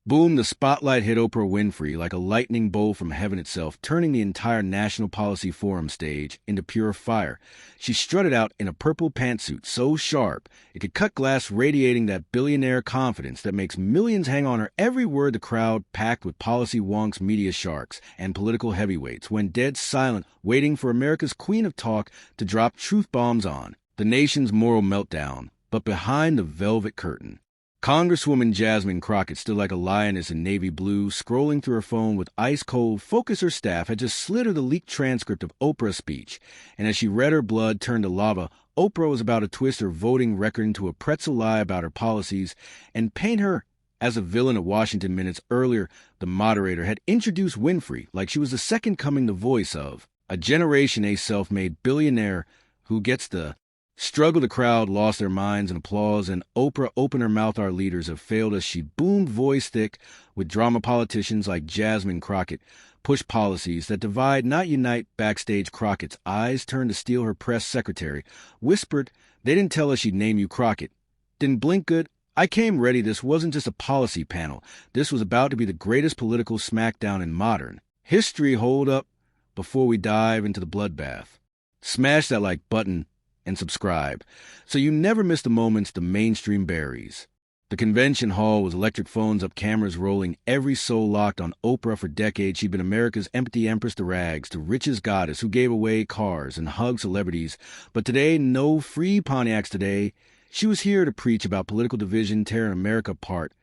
Boom, the spotlight hit Oprah Winfrey like a lightning bolt from heaven itself, turning the entire National Policy Forum stage into pure fire. She strutted out in a purple pantsuit so sharp it could cut glass, radiating that billionaire confidence that makes millions hang on her every word. The crowd, packed with policy wonks, media sharks, and political heavyweights, went dead silent, waiting for America's queen of talk to drop truth bombs on the nation's moral meltdown. But behind the velvet curtain, Congresswoman Jasmine Crockett stood like a lioness in navy blue, scrolling through her phone with ice-cold focus. Her staff had just slid her the leaked transcript of Oprah's speech, and as she read, her blood turned to lava. Oprah was about to twist her voting record into a pretzel lie about her policies and paint her as a villain at Washington. Minutes earlier, the moderator had introduced Winfrey like she was the second coming, the voice of a Generation A self-made billionaire who gets the struggle. The crowd lost their minds in applause, and Oprah opened her mouth. Our leaders have failed us, she boomed, voice thick with drama. Politicians like Jasmine Crockett push policies that divide, not unite. Backstage, Crockett's eyes turned to steel. Her press secretary whispered, "They didn't tell us she'd name you Crockett." Didn't blink good. I came ready. This wasn't just a policy panel. This was about to be the greatest political smackdown in modern history. Hold up before we dive into the bloodbath. Smash that like button and subscribe so you never miss the moments the mainstream buries. The convention hall was electric, phones up, cameras rolling, every soul locked on Oprah. For decades, she'd been America's empathy empress, the rags to riches goddess who gave away cars and hugged celebrities. But today, no free Pontiacs today. She was here to preach about political division, tearing America apart.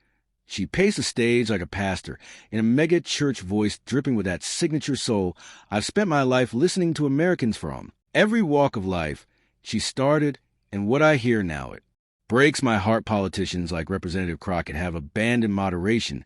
She paced the stage like a pastor, in a mega church voice dripping with that signature soul I've spent my life listening to Americans from every walk of life. She started, and what I hear now, it breaks my heart. Politicians like Representative Crockett have abandoned moderation.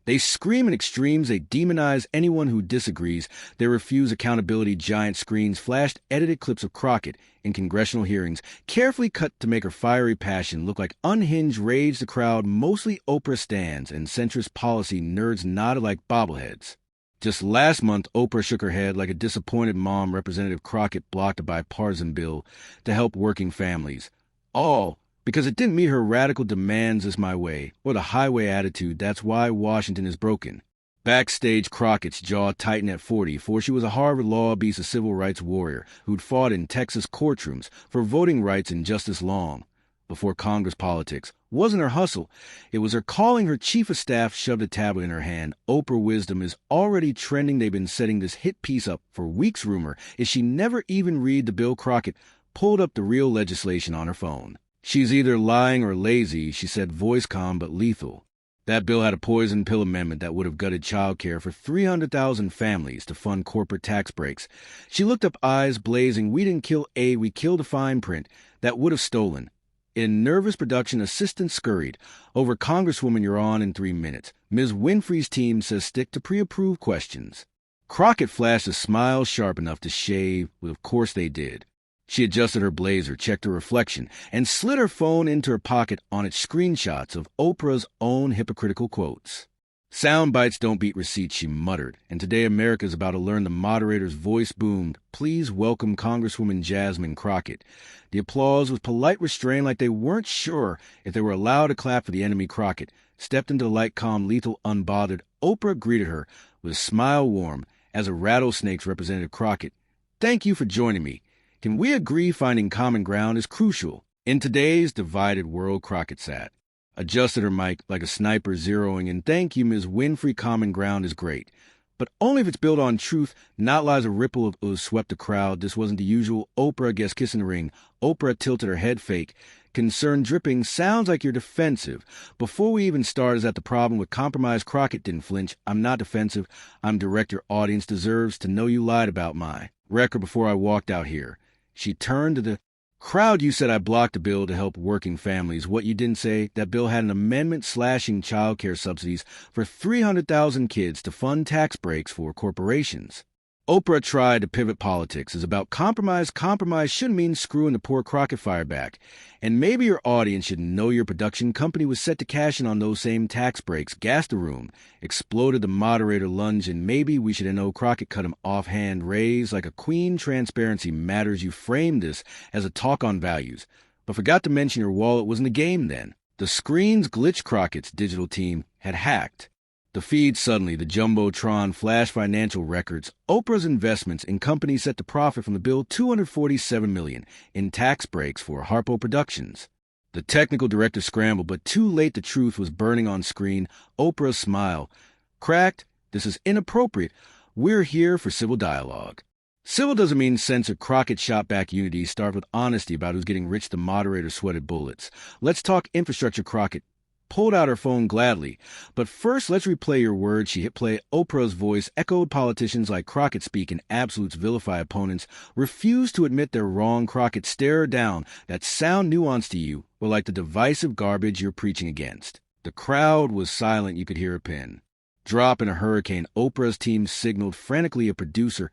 They scream in extremes. They demonize anyone who disagrees. They refuse accountability. Giant screens flashed edited clips of Crockett in congressional hearings, carefully cut to make her fiery passion look like unhinged rage. The crowd, mostly Oprah stans and centrist policy nerds, nodded like bobbleheads. Just last month, Oprah shook her head like a disappointed mom. Representative Crockett blocked a bipartisan bill to help working families. All because it didn't meet her radical demands. This my way, or the highway attitude. That's why Washington is broken. Backstage, Crockett's jaw tightened at 40, for she was a Harvard law beast, a civil rights warrior who'd fought in Texas courtrooms for voting rights and justice long before Congress politics wasn't her hustle. It was her calling. Her chief of staff shoved a tablet in her hand. Oprah wisdom is already trending. They've been setting this hit piece up for weeks. Rumor is she never even read the bill. Crockett pulled up the real legislation on her phone. She's either lying or lazy, she said, voice calm but lethal. That bill had a poison pill amendment that would have gutted child care for 300,000 families to fund corporate tax breaks. She looked up, eyes blazing. We didn't kill A, we killed a fine print that would have stolen. In nervous production, assistants scurried over. Congresswoman, you're on in 3 minutes. Ms. Winfrey's team says stick to pre-approved questions. Crockett flashed a smile sharp enough to shave. Well, of course they did. She adjusted her blazer, checked her reflection, and slid her phone into her pocket. On its screenshots of Oprah's own hypocritical quotes. Sound bites don't beat receipts, she muttered. And today America's about to learn. The moderator's voice boomed. Please welcome Congresswoman Jasmine Crockett. The applause was polite restraint, like they weren't sure if they were allowed to clap for the enemy. Crockett stepped into the light, calm, lethal, unbothered. Oprah greeted her with a smile warm as a rattlesnake's. Representative Crockett, thank you for joining me. Can we agree finding common ground is crucial in today's divided world? Crockett sat, adjusted her mic like a sniper, zeroing in. Thank you, Ms. Winfrey. Common ground is great, but only if it's built on truth, not lies. A ripple of ooze swept the crowd. This wasn't the usual Oprah guest kissing the ring. Oprah tilted her head, fake concern dripping. Sounds like you're defensive. Before we even start, is that the problem with compromise? Crockett didn't flinch. I'm not defensive. I'm direct. Your audience deserves to know you lied about my record before I walked out here. She turned to the crowd. You said I blocked a bill to help working families. What you didn't say, that bill had an amendment slashing child care subsidies for 300,000 kids to fund tax breaks for corporations. Oprah tried to pivot. Politics is about compromise. Compromise shouldn't mean screwing the poor. Crockett fired back. And maybe your audience should know your production company was set to cash in on those same tax breaks. Gassed the room. Exploded. The moderator lunged, and maybe we should know. Crockett cut him offhand, raised like a queen. Transparency matters. You framed this as a talk on values, but forgot to mention your wallet was in the game then. The screens glitched. Crockett's digital team had hacked The feed suddenly, the Jumbotron flash financial records, Oprah's investments in companies set to profit from the bill $247 million in tax breaks for Harpo Productions. The technical director scrambled, but too late the truth was burning on screen. Oprah's smile. Cracked. This is inappropriate. We're here for civil dialogue. Civil doesn't mean censor. Crockett shot back unity, started with honesty about who's getting rich. The moderator sweated bullets. Let's talk infrastructure. Crockett pulled out her phone gladly. But first, let's replay your words. She hit play. Oprah's voice echoed. Politicians like Crockett speak in absolutes, vilify opponents, refuse to admit they're wrong. Crockett stare her down. That sound nuanced to you, or like the divisive garbage you're preaching against. The crowd was silent. You could hear a pin drop in a hurricane. Oprah's team signaled frantically. A producer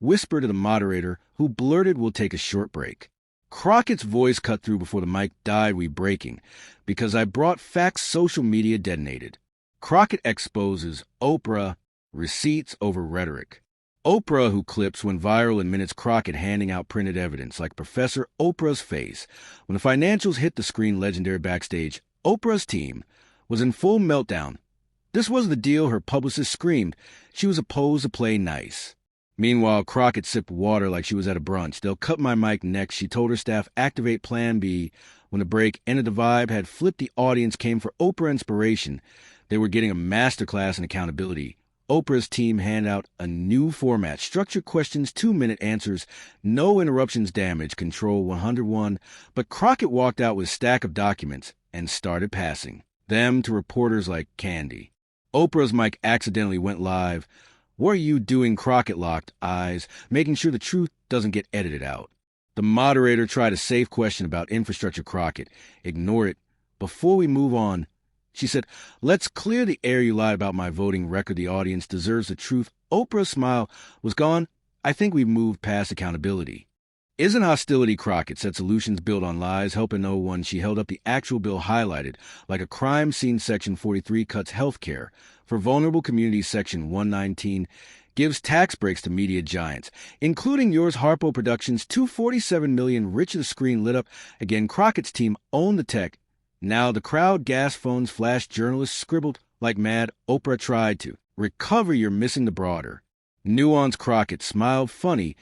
whispered to the moderator, who blurted, "We'll take a short break." Crockett's voice cut through before the mic died. "We breaking because I brought facts." Social media detonated. Crockett exposes Oprah, receipts over rhetoric. Oprah, who clips, went viral in minutes. Crockett handing out printed evidence like Professor Oprah's face. When the financials hit the screen, legendary backstage, Oprah's team was in full meltdown. This was the deal. Her publicist screamed she was opposed to play nice. Meanwhile, Crockett sipped water like she was at a brunch. "They'll cut my mic next." She told her staff, "Activate Plan B." When the break ended, the vibe had flipped. The audience came for Oprah inspiration. They were getting a masterclass in accountability. Oprah's team handed out a new format. Structured questions, 2-minute answers, no interruptions, damage control 101. But Crockett walked out with a stack of documents and started passing them to reporters like candy. Oprah's mic accidentally went live. "What are you doing?" Crockett locked eyes, making sure the truth doesn't get edited out. The moderator tried a safe question about infrastructure. Crockett ignored it. "Before we move on," she said, "let's clear the air. You lied about my voting record. The audience deserves the truth." Oprah's smile was gone. "I think we've moved past accountability. Isn't hostility." Crockett said, "Solutions built on lies, helping no one." She held up the actual bill, highlighted like a crime scene. Section 43 cuts health care for vulnerable communities. Section 119 gives tax breaks to media giants, including yours, Harpo Productions. $247 million richer. The screen lit up again. Crockett's team owned the tech. Now the crowd gasped, phones flashed, journalists scribbled like mad. Oprah tried to recover. "You're missing the broader nuance." Crockett smiled. "Funny.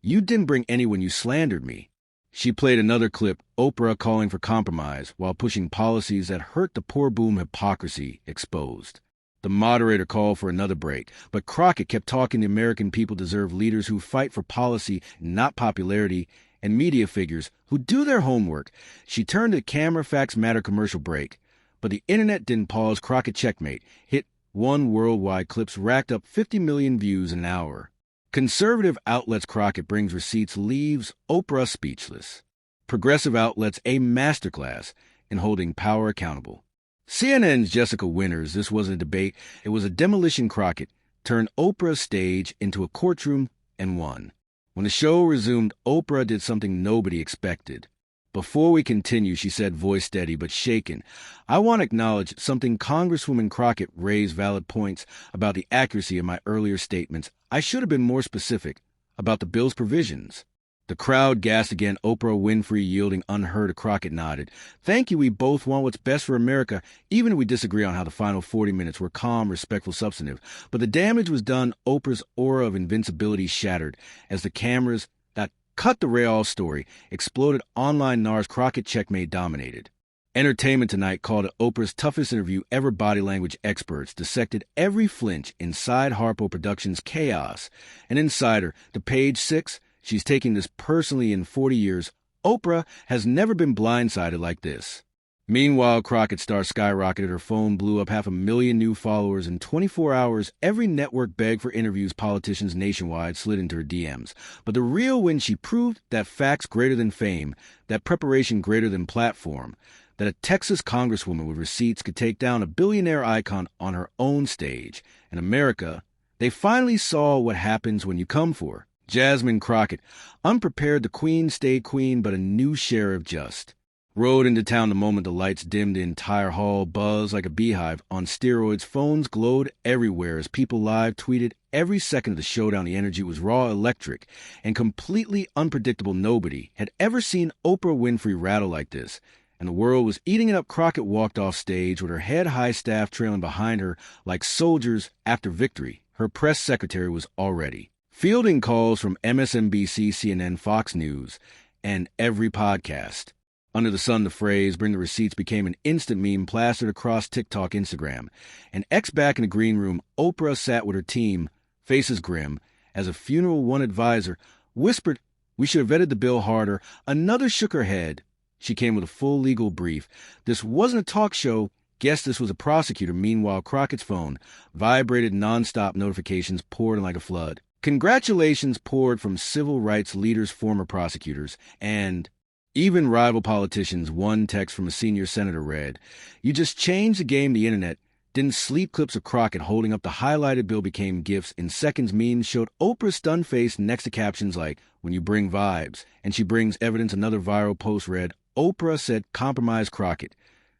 You didn't bring anyone. You slandered me." She played another clip, Oprah calling for compromise while pushing policies that hurt the poor. Boom, hypocrisy exposed. The moderator called for another break, but Crockett kept talking. "The American people deserve leaders who fight for policy, not popularity, and media figures who do their homework." She turned to the camera. "Facts matter." Commercial break. But the internet didn't pause. Crockett checkmate hit one worldwide. Clips racked up 50 million views in an hour. Conservative outlets. Crockett brings receipts, leaves Oprah speechless. Progressive outlets, a masterclass in holding power accountable. CNN's Jessica Winters. This wasn't a debate. It was a demolition. Crockett turned Oprah's stage into a courtroom and won. When the show resumed, Oprah did something nobody expected. "Before we continue," she said, voice steady but shaken, "I want to acknowledge something." Congresswoman Crockett raised valid points about the accuracy of my earlier statements. "I should have been more specific about the bill's provisions." The crowd gasped again. Oprah Winfrey yielding unheard. Crockett nodded. "Thank you. We both want what's best for America, even if we disagree on how the final 40 minutes were calm, respectful, substantive. But the damage was done." Oprah's aura of invincibility shattered as the cameras that cut the Ray story exploded. Online NARS. Crockett checkmate dominated. Entertainment Tonight called it Oprah's toughest interview ever. Body language experts dissected every flinch inside Harpo Productions' chaos. An insider, to Page 6, "She's taking this personally. In 40 years, Oprah has never been blindsided like this." Meanwhile, Crockett star skyrocketed. Her phone blew up. 500,000 new followers in 24 hours. Every network begged for interviews. Politicians nationwide slid into her DMs. But the real win, she proved that facts greater than fame, that preparation greater than platform, that a Texas congresswoman with receipts could take down a billionaire icon on her own stage. In America, they finally saw what happens when you come for her. Jasmine Crockett, unprepared. The queen stayed queen, but a new sheriff just rode into town the moment the lights dimmed. The entire hall buzzed like a beehive on steroids. Phones glowed everywhere as people live tweeted every second of the showdown. The energy was raw, electric, and completely unpredictable. Nobody had ever seen Oprah Winfrey rattle like this. and the world was eating it up. Crockett walked off stage with her head-high staff trailing behind her like soldiers after victory. Her press secretary was already fielding calls from MSNBC, CNN, Fox News, and every podcast. Under the sun, the phrase, "bring the receipts," became an instant meme plastered across TikTok, Instagram. And back in the green room, Oprah sat with her team, faces grim, as a Funeral One advisor whispered, "We should have vetted the bill harder." Another shook her head. She came with a full legal brief. This wasn't a talk show. Guess this was a prosecutor. Meanwhile, Crockett's phone vibrated. Nonstop notifications poured in like a flood. Congratulations poured from civil rights leaders, former prosecutors, and even rival politicians. One text from a senior senator read, "You just changed the game. The internet didn't sleep." Clips of Crockett holding up the highlighted bill became GIFs. In seconds, memes showed Oprah's stunned face next to captions like, "When you bring vibes, and she brings evidence." Another viral post read, "Oprah said compromise Crockett.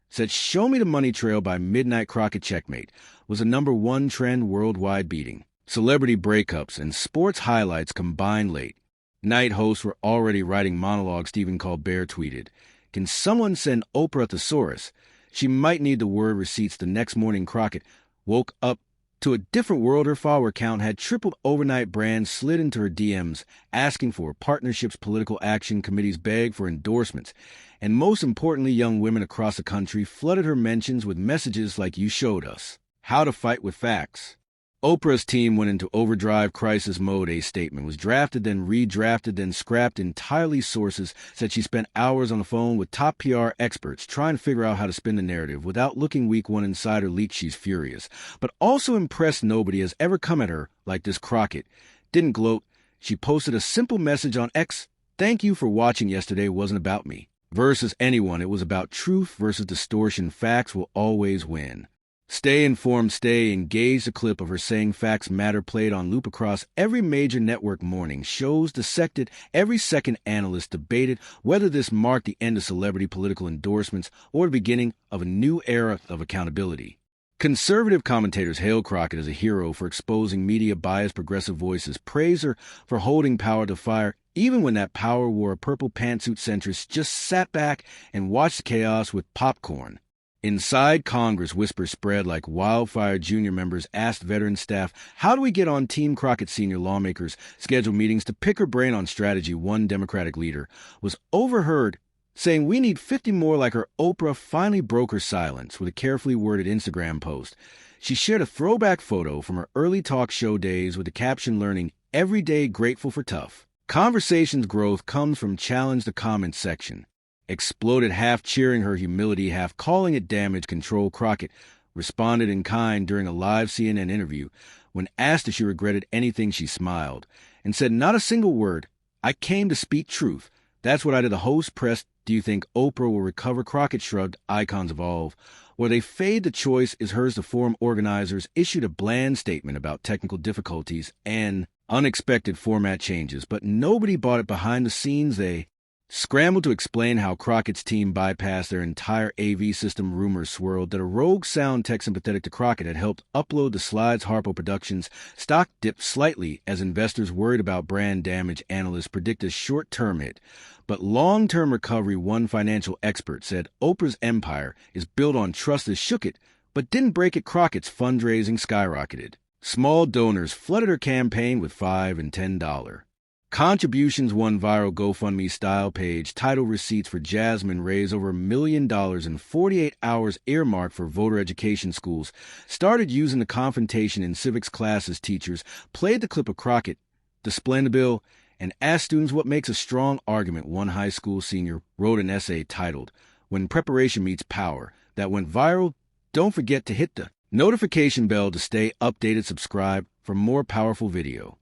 Said show me the money trail by midnight. Crockett checkmate." Was a #1 trend worldwide, beating celebrity breakups and sports highlights combined. Late night hosts were already writing monologues. Stephen Colbert tweeted, "Can someone send Oprah a thesaurus? She might need the word receipts." The next morning, Crockett woke up to a different world. Her follower count had tripled overnight. Brands slid into her DMs asking for partnerships. Political action committees begged for endorsements. And most importantly, young women across the country flooded her mentions with messages like, "You showed us how to fight with facts." Oprah's team went into overdrive crisis mode. A statement was drafted, then redrafted, then scrapped entirely. Sources said she spent hours on the phone with top PR experts trying to figure out how to spin the narrative without looking weak. One insider leaked she's furious, but also impressed. Nobody has ever come at her like this. Crockett didn't gloat. She posted a simple message on X: "Thank you for watching. Yesterday wasn't about me versus anyone. It was about truth versus distortion. Facts will always win." Stay informed, stay engaged. A clip of her saying facts matter played on loop across every major network. Morning shows dissected every second. Analysts debated whether this marked the end of celebrity political endorsements or the beginning of a new era of accountability. Conservative commentators hailed Crockett as a hero for exposing media bias. Progressive voices praised her for holding power to fire, even when that power wore a purple pantsuit. Centrists just sat back and watched the chaos with popcorn. Inside Congress, whispers spread like wildfire. Junior members asked veteran staff, "How do we get on Team Crockett?" Senior lawmakers scheduled meetings to pick her brain on strategy. One Democratic leader was overheard saying, "We need 50 more like her." Oprah finally broke her silence with a carefully worded Instagram post. She shared a throwback photo from her early talk show days with the caption, "Learning every day, grateful for tough conversations." Growth comes from challenge. The comments section exploded, half cheering her humility, half calling it damage control. Crockett responded in kind during a live CNN interview. When asked if she regretted anything, she smiled and said, "Not a single word. I came to speak truth. That's what I did." The host pressed, "Do you think Oprah will recover?" Crockett shrugged. "Icons evolve. Where they fade, the choice is hers." The forum organizers issued a bland statement about technical difficulties and unexpected format changes, but nobody bought it. Behind the scenes, they scrambled to explain how Crockett's team bypassed their entire AV system. Rumors swirled that a rogue sound tech sympathetic to Crockett had helped upload the slides. Harpo Productions stock dipped slightly as investors worried about brand damage. Analysts predict a short-term hit, but long-term recovery. One financial expert said Oprah's empire is built on trust that shook it, but didn't break it. Crockett's fundraising skyrocketed. Small donors flooded her campaign with $5 and $10 contributions. One viral GoFundMe style page titled "Receipts for Jasmine" raised over $1 million in 48 hours, earmarked for voter education. Schools started using the confrontation in civics classes. Teachers played the clip of Crockett displaying the bill and asked students what makes a strong argument. One high school senior wrote an essay titled "When Preparation Meets Power" that went viral. Don't forget to hit the notification bell to stay updated. Subscribe for more powerful video.